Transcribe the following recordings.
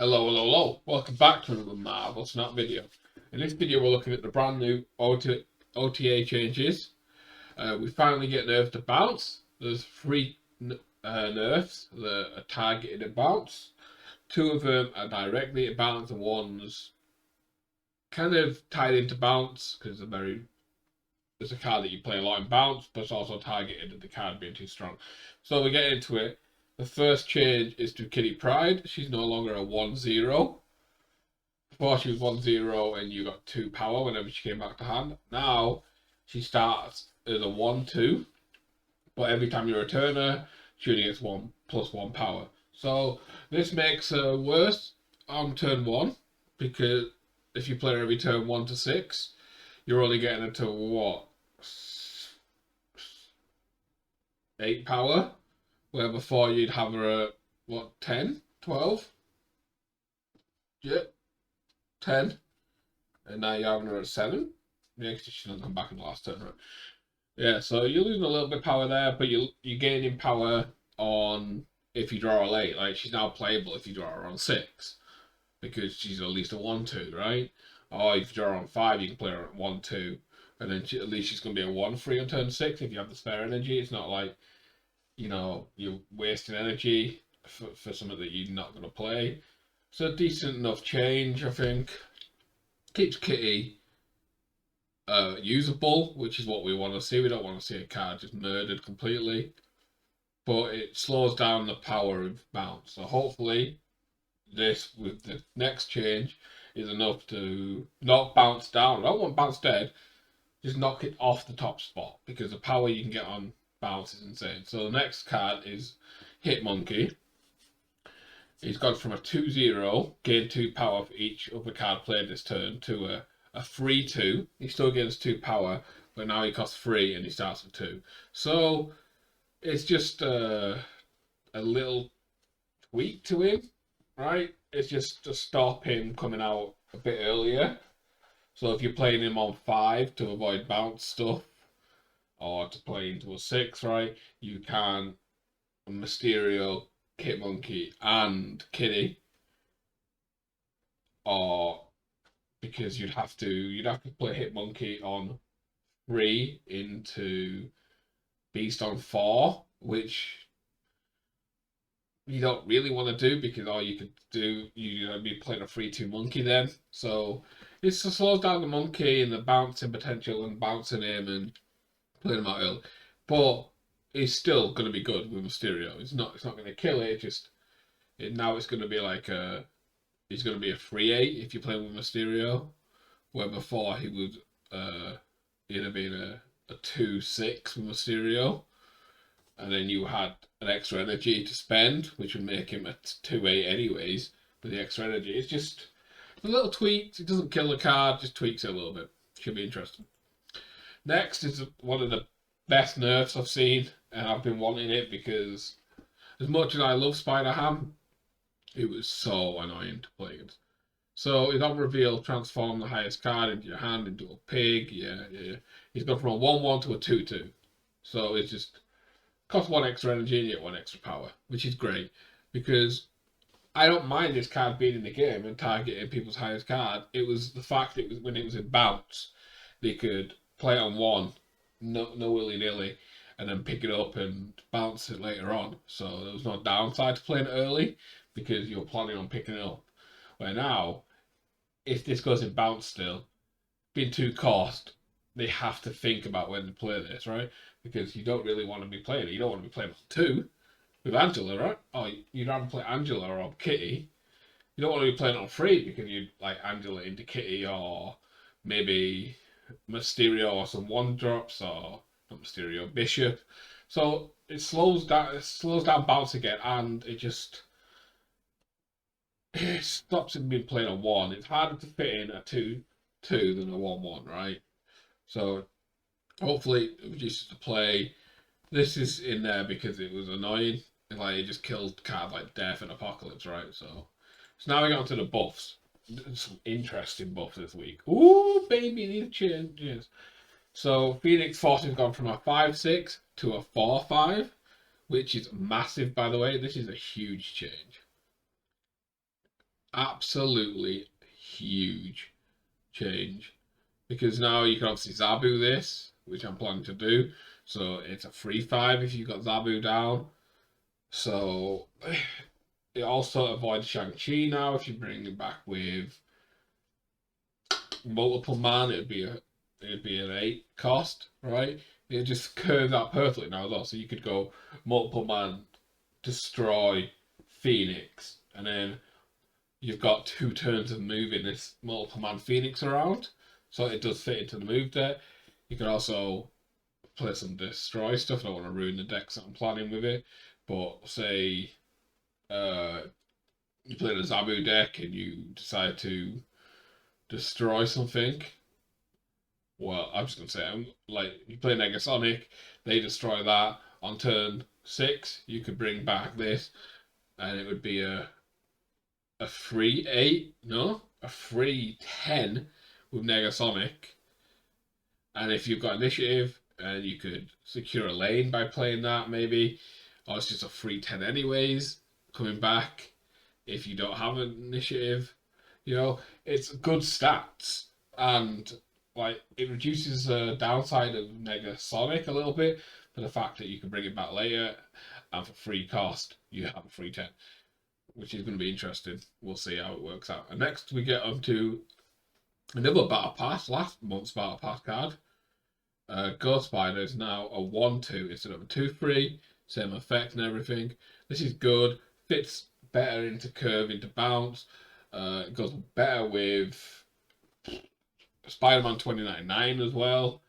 Hello, hello, hello. Welcome back to another Marvel Snap video. In this video, we're looking at the brand new OTA changes. We finally get nerfs to bounce. There's three nerfs that are targeted at bounce. Two of them are directly at bounce, and one's kind of tied into bounce because it's a card that you play a lot in bounce, but it's also targeted at the card being too strong. So we get into it. The first change is to Kitty Pryde. She's no longer a 1-0. Before she was 1-0 and you got 2 power whenever she came back to hand. Now she starts as a 1-2, but every time you return her, she only gets 1+1 power. So this makes her worse on turn 1, because if you play her every turn 1 to 6, you're only getting her to what? 8 power? Where before you'd have her at, what, 10? 12? Yep, 10. And now you're having her at 7? Yeah, because she doesn't come back in the last turn, right? Yeah, so you're losing a little bit of power there, but you're gaining power on if you draw a late. Like, she's now playable if you draw her on 6. Because she's at least a 1-2, right? Or if you draw her on 5, you can play her at 1-2. And then at least she's going to be a 1-3 on turn 6 if you have the spare energy. It's not like, you know, you're wasting energy for something that you're not going to play. So decent enough change, I think. Keeps Kitty usable, which is what we want to see. We don't want to see a card just murdered completely. But it slows down the power of bounce. So hopefully this, with the next change, is enough to not bounce down. I don't want bounce dead. Just knock it off the top spot, because the power you can get on bounce is insane. So the next card is Hit Monkey. He's gone from a 2-0, gain 2 power for each other card played this turn, to a 3-2. He still gains 2 power, but now he costs 3 and he starts with 2. So it's just a little tweak to him, right? It's just to stop him coming out a bit earlier. So if you're playing him on 5 to avoid bounce stuff, or to play into a 6, right, you can Mysterio, Hit Monkey, and Kitty. Or because you'd have to play Hit Monkey on 3 into Beast on 4, which you don't really want to do, because all you could do, you'd be playing a 3-2 monkey then. So it slows down the monkey and the bouncing potential and bouncing him and playing him out early. But he's still going to be good with Mysterio. It's not going to kill it. Now it's going to be like he's going to be a 3-8 if you're playing with Mysterio, where before he would he'd have been a 2-6 with Mysterio, and then you had an extra energy to spend, which would make him a 2-8 anyways with the extra energy. It's just a little tweak. It doesn't kill the card, just tweaks it a little bit. Should be interesting. Next is one of the best nerfs I've seen, and I've been wanting it because as much as I love Spider-Ham, it was so annoying to play against. So he's on reveal, transform the highest card into your hand into a pig. Yeah. He's gone from a 1-1 to a 2-2. So it's just costs 1 extra energy and you get 1 extra power, which is great, because I don't mind this card being in the game and targeting people's highest card. It was the fact that when it was in bounce, they could play it on 1, no willy-nilly, and then pick it up and bounce it later on. So there was no downside to playing it early, because you're planning on picking it up. Where now, if this goes in bounce still, being 2 cost, they have to think about when to play this, right? Because you don't really want to be playing it. You don't want to be playing on 2 with Angela, right? Or you'd rather play Angela or Kitty. You don't want to be playing on 3 because you'd like Angela into Kitty, or maybe Mysterio or some 1-drops, or not Mysterio, Bishop. So it slows down bounce again, and it stops him being played on 1. It's harder to fit in a 2-2 than a 1-1, right? So hopefully it reduces the play. This is in there because it was annoying. Like, it just killed cards like Death and Apocalypse, right? So now we got onto the buffs. Some interesting buffs this week. Ooh, baby, these changes. So Phoenix Force has gone from a 5-6 to a 4-5, which is massive, by the way. This is a huge change. absolutely huge change. Because now you can obviously Zabu this, which I'm planning to do. So it's a 3/5 if you've got Zabu down. So it also avoids Shang-Chi now if you bring it back with multiple man, it'd be an 8 cost, right? It just curves out perfectly now as well. So you could go multiple man, destroy Phoenix, and then you've got 2 turns of moving this multiple man Phoenix around. So it does fit into the move there. You can also play some destroy stuff. I don't want to ruin the decks that I'm planning with it. But say you play the Zabu deck and you decide to destroy something. Well, I'm just gonna say, like you play Negasonic, they destroy that on turn 6. You could bring back this, and it would be a free 8, no, a free 10 with Negasonic. And if you've got initiative, and you could secure a lane by playing that, maybe, or it's just a free 10 anyways, coming back if you don't have an initiative. You know, it's good stats, and like it reduces the downside of Negasonic a little bit for the fact that you can bring it back later, and for free cost you have a free 10, which is going to be interesting. We'll see how it works out. And next we get on to another battle pass, last month's battle pass card. Ghost Spider is now a 1/2 instead of a 2/3, same effect and everything. This is good, fits better into curve, into bounce. It goes better with Spider-Man 2099 as well.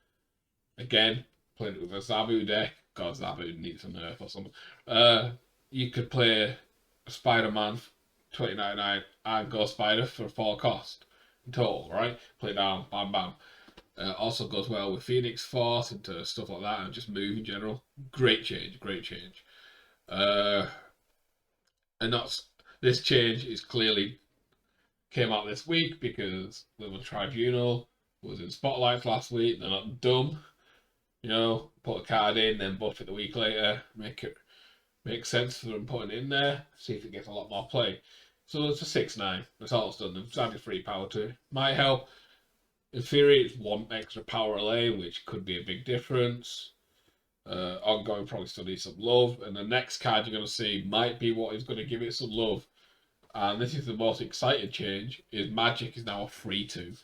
Again, playing it with a Zabu deck. God, Zabu needs a nerf or something. You could play Spider-Man 2099 and Ghost Spider for 4 cost in total, right? Play down, bam, bam. Also goes well with Phoenix Force into stuff like that and just move in general. Great change, great change. And that's this change is clearly came out this week because the Tribunal was in spotlight last week. They're not dumb, you know. Put a card in, then buff it the week later. Make sense for them putting it in there. See if it gets a lot more play. So it's a 6/9. That's all it's done. They've added 3 power to it. Might help. In theory, it's 1 extra power lane, which could be a big difference. Ongoing probably still needs some love, and the next card you're going to see might be what is going to give it some love. And this is the most exciting change: is Magic is now a 3/2.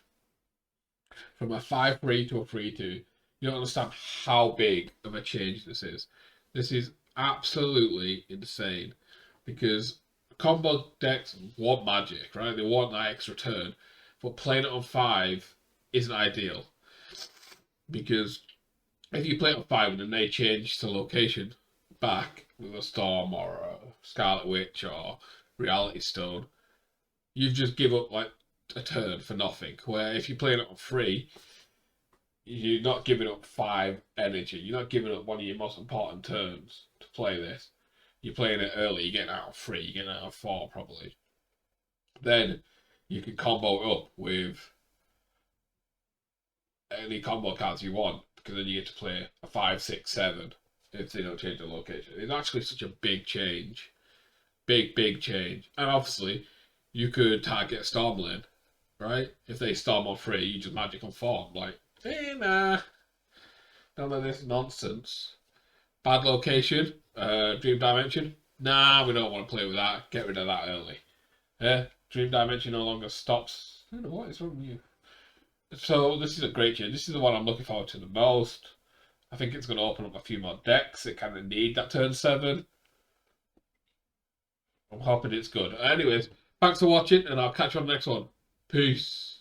From a 5/3 to a 3/2. You don't understand how big of a change this is. This is absolutely insane because combo decks want Magic, right? They want that extra turn, but playing it on 5 isn't ideal because if you play it on 5 and then they change to location back with a Storm or a Scarlet Witch or Reality Stone, you've just give up like a turn for nothing. Where if you're playing it on 3, you're not giving up 5 energy. You're not giving up one of your most important turns to play this. You're playing it early, you're getting out of 3, you're getting out of 4 probably. Then you can combo it up with any combo cards you want, because then you get to play a 5, 6, 7 if they don't change the location. It's actually such a big change. Big change. And obviously, you could target Stormlane, right? If they Storm on 3, you just Magic on 4. Like, nah. None of this nonsense. Bad location, Dream Dimension. Nah, we don't want to play with that. Get rid of that early. Dream Dimension no longer stops. I don't know what is wrong with you. So this is a great change. This is the one I'm looking forward to the most. I think it's going to open up a few more decks. It kind of need that turn 7. I'm hoping it's good. Anyways, thanks for watching, and I'll catch you on the next one. Peace.